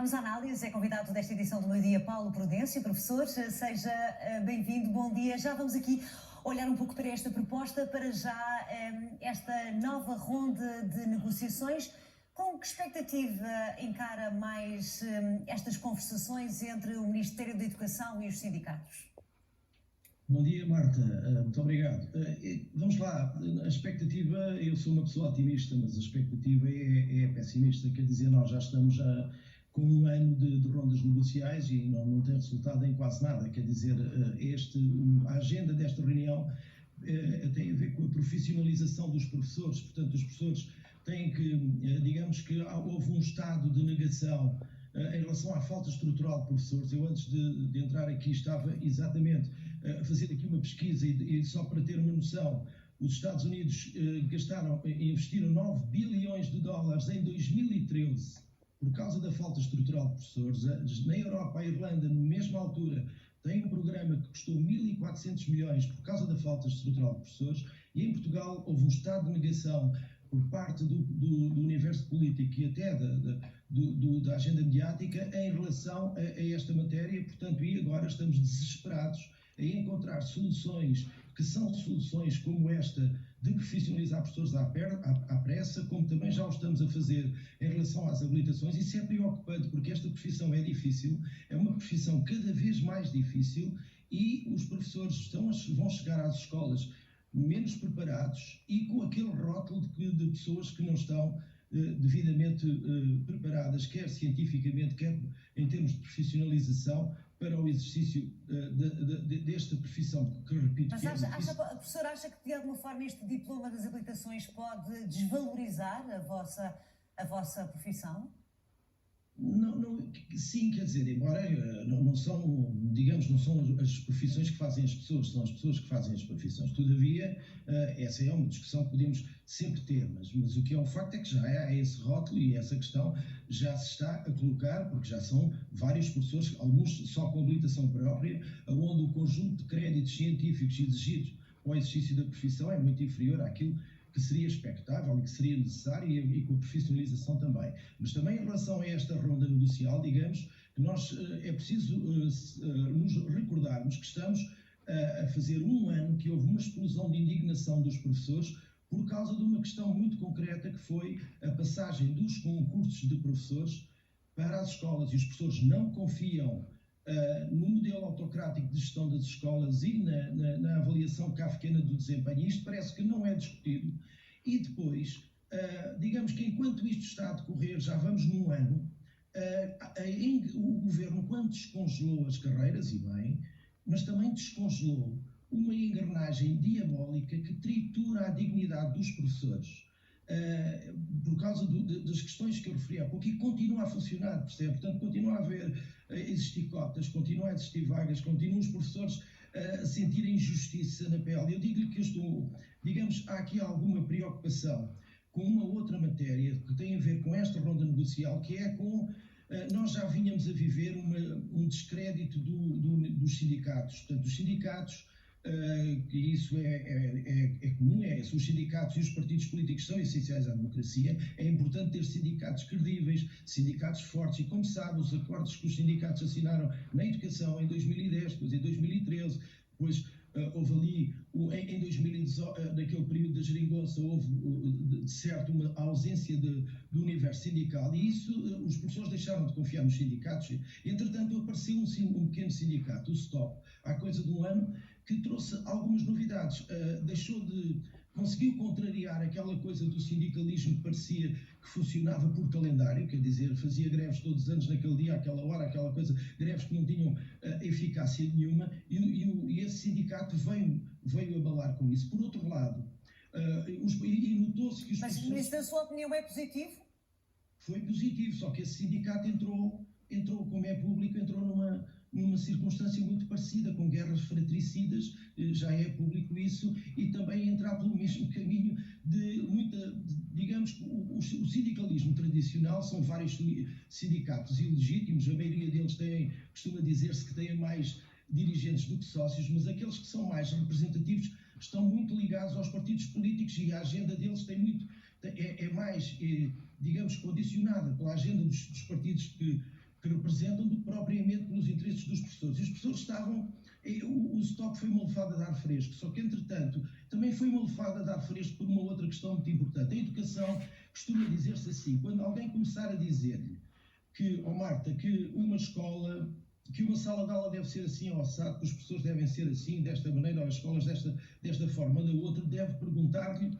Vamos à análise, é convidado desta edição do Meio Dia Paulo Prudêncio, professor, seja bem-vindo, bom dia. Já vamos aqui olhar um pouco para esta proposta, para já esta nova ronda de negociações. Com que expectativa encara mais estas conversações entre o Ministério da Educação e os sindicatos? Bom dia, Marta. Muito obrigado. Vamos lá. A expectativa, eu sou uma pessoa otimista, mas a expectativa é pessimista. Quer dizer, nós já estamos com um ano de rondas negociais e não tem resultado em quase nada. Quer dizer, a agenda desta reunião tem a ver com a profissionalização dos professores. Portanto, os professores têm que, digamos que houve um estado de negação em relação à falta estrutural de professores. Eu, antes de entrar aqui, estava exatamente a fazer aqui uma pesquisa e só para ter uma noção, os Estados Unidos investiram 9 bilhões de dólares em 2013 por causa da falta estrutural de professores. Na Europa, a Irlanda, na mesma altura, tem um programa que custou 1.400 milhões por causa da falta estrutural de professores, e em Portugal houve um estado de negação por parte do universo político e até da agenda mediática em relação a esta matéria. Portanto, e agora estamos desesperados em encontrar soluções que são soluções como esta de profissionalizar professores à pressa, como também já o estamos a fazer em relação às habilitações. Isso é preocupante porque esta profissão é difícil, é uma profissão cada vez mais difícil e os professores vão chegar às escolas menos preparados e com aquele rótulo de pessoas que não estão devidamente preparadas, quer cientificamente, quer em termos de profissionalização, para o exercício desta profissão, que repito... Mas a professora acha que de alguma forma este diploma das habilitações pode desvalorizar a vossa profissão? Sim, quer dizer, embora não são, digamos, não são as profissões que fazem as pessoas, são as pessoas que fazem as profissões. Todavia, essa é uma discussão que podemos sempre ter, mas o que é um facto é que já há esse rótulo e essa questão já se está a colocar, porque já são vários professores, alguns só com habilitação própria, onde o conjunto de créditos científicos exigidos para o exercício da profissão é muito inferior àquilo que seria expectável e que seria necessário, e com a profissionalização também. Mas também em relação a esta ronda negocial, digamos que nós é preciso nos recordarmos que estamos a fazer um ano que houve uma explosão de indignação dos professores por causa de uma questão muito concreta, que foi a passagem dos concursos de professores para as escolas, e os professores não confiam no modelo autocrático de gestão das escolas e na avaliação kafkiana do desempenho. Isto parece que não é discutido. E depois, digamos que enquanto isto está a decorrer, já vamos num ano, o governo, quando descongelou as carreiras, e bem, mas também descongelou uma engrenagem diabólica que tritura a dignidade dos professores, por causa das questões que eu referi há pouco, e continua a funcionar, percebe? Portanto, continua a existir cotas, continua a existir vagas, continuam os professores a sentirem injustiça na pele. Eu digo-lhe que digamos, há aqui alguma preocupação com uma outra matéria que tem a ver com esta ronda negocial, que é nós já vínhamos a viver um descrédito dos sindicatos. Portanto, os sindicatos, que isso é comum, os sindicatos e os partidos políticos são essenciais à democracia. É importante ter sindicatos credíveis, sindicatos fortes, e como sabe, os acordos que os sindicatos assinaram na educação em 2010, depois em 2013, depois houve ali, em 2018, naquele período da geringonça, houve de certo uma ausência do universo sindical, e isso, os professores deixaram de confiar nos sindicatos. Entretanto, apareceu um pequeno sindicato, o STOP, há coisa de um ano, que trouxe algumas novidades. Conseguiu contrariar aquela coisa do sindicalismo que parecia que funcionava por calendário, quer dizer, fazia greves todos os anos naquele dia, àquela hora, aquela coisa, greves que não tinham eficácia nenhuma, e esse sindicato veio abalar com isso. Por outro lado, e notou-se que os professores... Mas isso, na sua opinião, é positivo? Foi positivo, só que esse sindicato entrou, como é público, entrou numa circunstância muito parecida, com guerras fratricidas, já é público isso, e também entrar pelo mesmo caminho digamos que o sindicalismo tradicional são vários sindicatos ilegítimos, a maioria deles costuma dizer-se que têm mais dirigentes do que sócios, mas aqueles que são mais representativos estão muito ligados aos partidos políticos, e a agenda deles é mais, digamos, condicionada pela agenda dos partidos que representam do que propriamente nos interesses dos professores. E os professores estavam... O stop foi uma lefada de ar fresco, só que, entretanto, também foi uma lefada de ar fresco por uma outra questão muito importante. A educação costuma dizer-se assim, quando alguém começar a dizer-lhe que, Marta, que uma escola, que uma sala de aula deve ser assim ou assado, que os professores devem ser assim, desta maneira, ou as escolas desta forma ou da outra, deve perguntar-lhe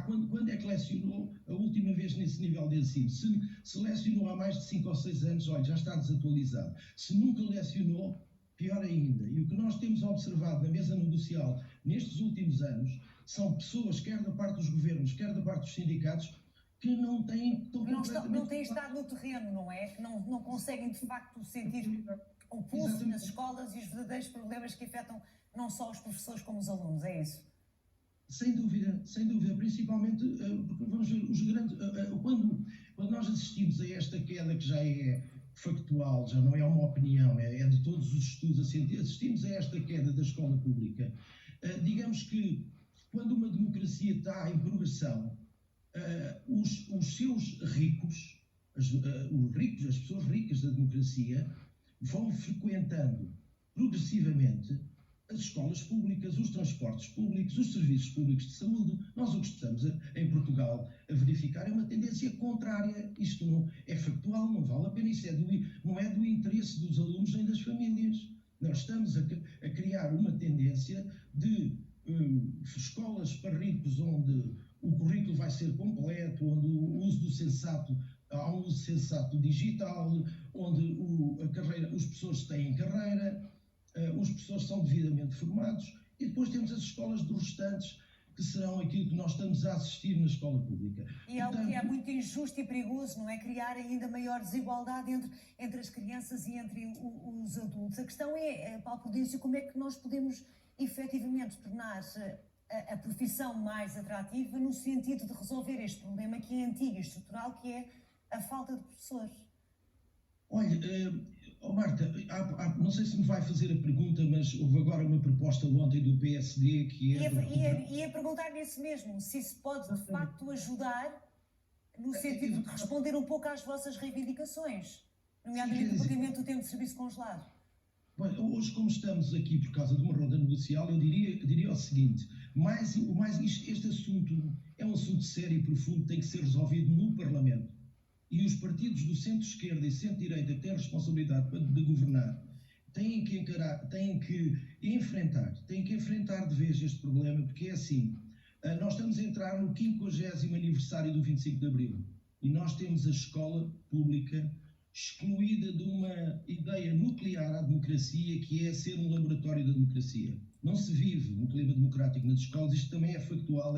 quando é que lecionou a última vez nesse nível de ensino. Se lecionou há mais de 5 ou 6 anos, olha, já está desatualizado. Se nunca lecionou, pior ainda. E o que nós temos observado na mesa negocial nestes últimos anos são pessoas, quer da parte dos governos, quer da parte dos sindicatos, que não têm... Não têm estado no terreno, não é? Que não conseguem, de facto, sentir o pulso nas escolas e os verdadeiros problemas que afetam não só os professores como os alunos, é isso? Sem dúvida, principalmente porque vamos ver, quando nós assistimos a esta queda que já é factual, já não é uma opinião, é de todos os estudos, assistimos a esta queda da escola pública. Digamos que quando uma democracia está em progressão, os seus ricos, as pessoas ricas da democracia, vão frequentando progressivamente as escolas públicas, os transportes públicos, os serviços públicos de saúde. Nós o que estamos em Portugal a verificar é uma tendência contrária. Isto não é factual, não vale a pena. Isso não é do interesse dos alunos nem das famílias. Nós estamos a criar uma tendência de escolas para ricos onde o currículo vai ser completo, onde o uso do sensato, há um uso sensato digital, onde os professores têm carreira, os professores são devidamente formados, e depois temos as escolas dos restantes, que serão aquilo que nós estamos a assistir na escola pública. E é algo que é muito injusto e perigoso, não é? Criar ainda maior desigualdade entre as crianças e entre os adultos. A questão é, Paulo Prudêncio, como é que nós podemos efetivamente tornar a profissão mais atrativa no sentido de resolver este problema que é antigo e estrutural, que é a falta de professores? Olha, Marta, não sei se me vai fazer a pergunta, mas houve agora uma proposta ontem do PSD que é... Ia perguntar-lhe isso mesmo, se isso pode de facto ajudar no sentido de responder um pouco às vossas reivindicações, nomeadamente o pagamento do tempo de serviço congelado. Bom, hoje, como estamos aqui por causa de uma ronda negocial, eu diria o seguinte, este assunto é um assunto sério e profundo que tem que ser resolvido no Parlamento. E os partidos do centro-esquerda e centro-direita que têm a responsabilidade de governar têm que enfrentar de vez este problema, porque é assim, nós estamos a entrar no 50º aniversário do 25 de Abril e nós temos a escola pública excluída de uma ideia nuclear à democracia, que é ser um laboratório da democracia. Não se vive um clima democrático nas escolas, isto também é factual,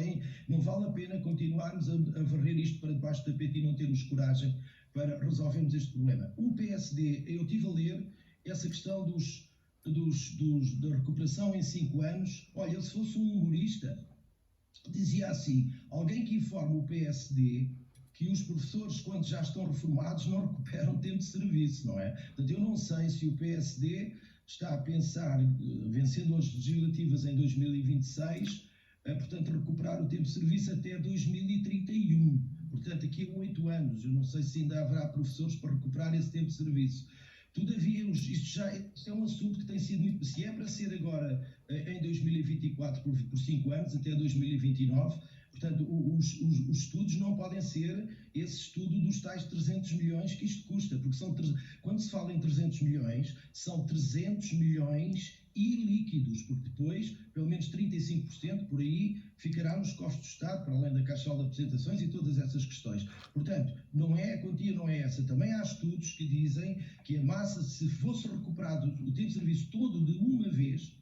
não vale a pena continuarmos a varrer isto para debaixo do tapete e não termos coragem para resolvermos este problema. O PSD, eu estive a ler essa questão da recuperação em 5 anos. Olha, se fosse um humorista, dizia assim, alguém que informa o PSD que os professores, quando já estão reformados, não recuperam tempo de serviço, não é? Portanto, eu não sei se o PSD está a pensar, vencendo as legislativas em 2026, portanto, recuperar o tempo de serviço até 2031. Portanto, aqui a 8 anos. Eu não sei se ainda haverá professores para recuperar esse tempo de serviço. Todavia, isto é um assunto que tem sido muito... Se é para ser agora em 2024 por 5 anos, até 2029... Portanto, os estudos não podem ser esse estudo dos tais 300 milhões que isto custa, porque quando se fala em 300 milhões, são 300 milhões ilíquidos, porque depois, pelo menos 35% por aí, ficará nos cofres do Estado, para além da caixa de apresentações e todas essas questões. Portanto, a quantia não é essa. Também há estudos que dizem que a massa, se fosse recuperado o tempo de serviço todo de uma vez,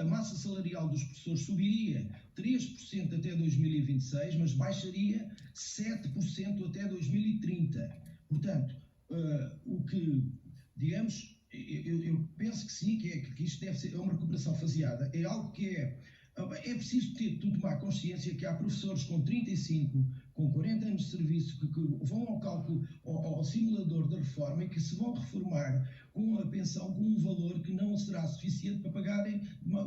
a massa salarial dos professores subiria 3% até 2026, mas baixaria 7% até 2030. Portanto, eu penso que sim, que isto deve ser uma recuperação faseada, é algo que é preciso tomar consciência que há professores com 35, com 40 anos de serviço que vão ao cálculo, ao simulador da reforma e que se vão reformar com a pensão com um valor que não será suficiente para pagarem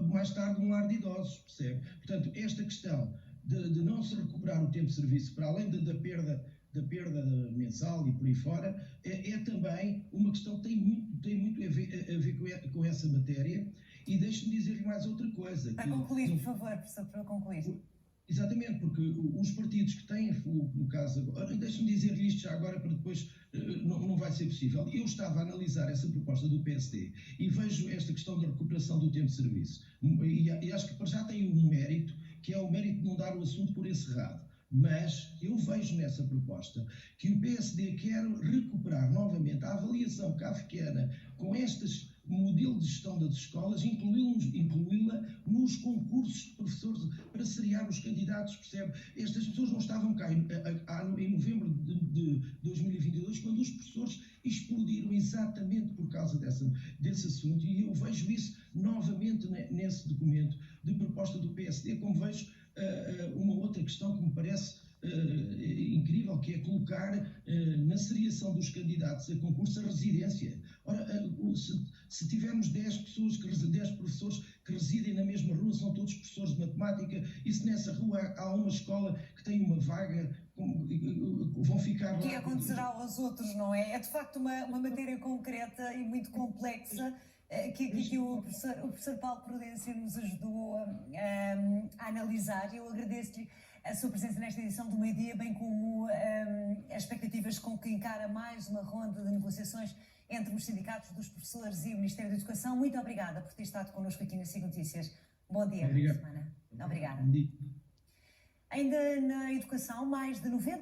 mais tarde um lar de idosos, percebe? Portanto, esta questão de não se recuperar o tempo de serviço, para além da perda da perda mensal e por aí fora, é também uma questão que tem muito a ver com essa matéria. E deixe-me dizer-lhe mais outra coisa. Para concluir, por favor, professor, para concluir. Exatamente, porque os partidos que têm, no caso, deixe-me dizer-lhe isto já agora para depois, não vai ser possível. Eu estava a analisar essa proposta do PSD e vejo esta questão da recuperação do tempo de serviço. E acho que para já tem um mérito, que é o mérito de não dar o assunto por encerrado. Mas eu vejo nessa proposta que o PSD quer recuperar novamente a avaliação kafkiana com estes modelo de gestão das escolas, incluí-la nos concursos de professores para seriar os candidatos, percebe? Estas pessoas não estavam cá em novembro de 2022, quando os professores explodiram exatamente por causa desse assunto, e eu vejo isso novamente nesse documento de proposta do PSD, como vejo uma outra questão que me parece incrível, que é colocar na seriação dos candidatos a concurso a residência. Ora, se tivermos 10 professores que residem na mesma rua, são todos professores de matemática, e se nessa rua há uma escola que tem uma vaga, vão ficar lá. O que acontecerá aos outros, não é? É de facto uma matéria concreta e muito complexa, que o professor Paulo Prudêncio nos ajudou a analisar. Eu agradeço-lhe a sua presença nesta edição do Meio-Dia, bem como as expectativas com que encara mais uma ronda de negociações entre os sindicatos dos professores e o Ministério da Educação. Muito obrigada por ter estado connosco aqui na SIC Notícias. Bom dia, boa semana. Obrigada. Ainda na educação, mais de 90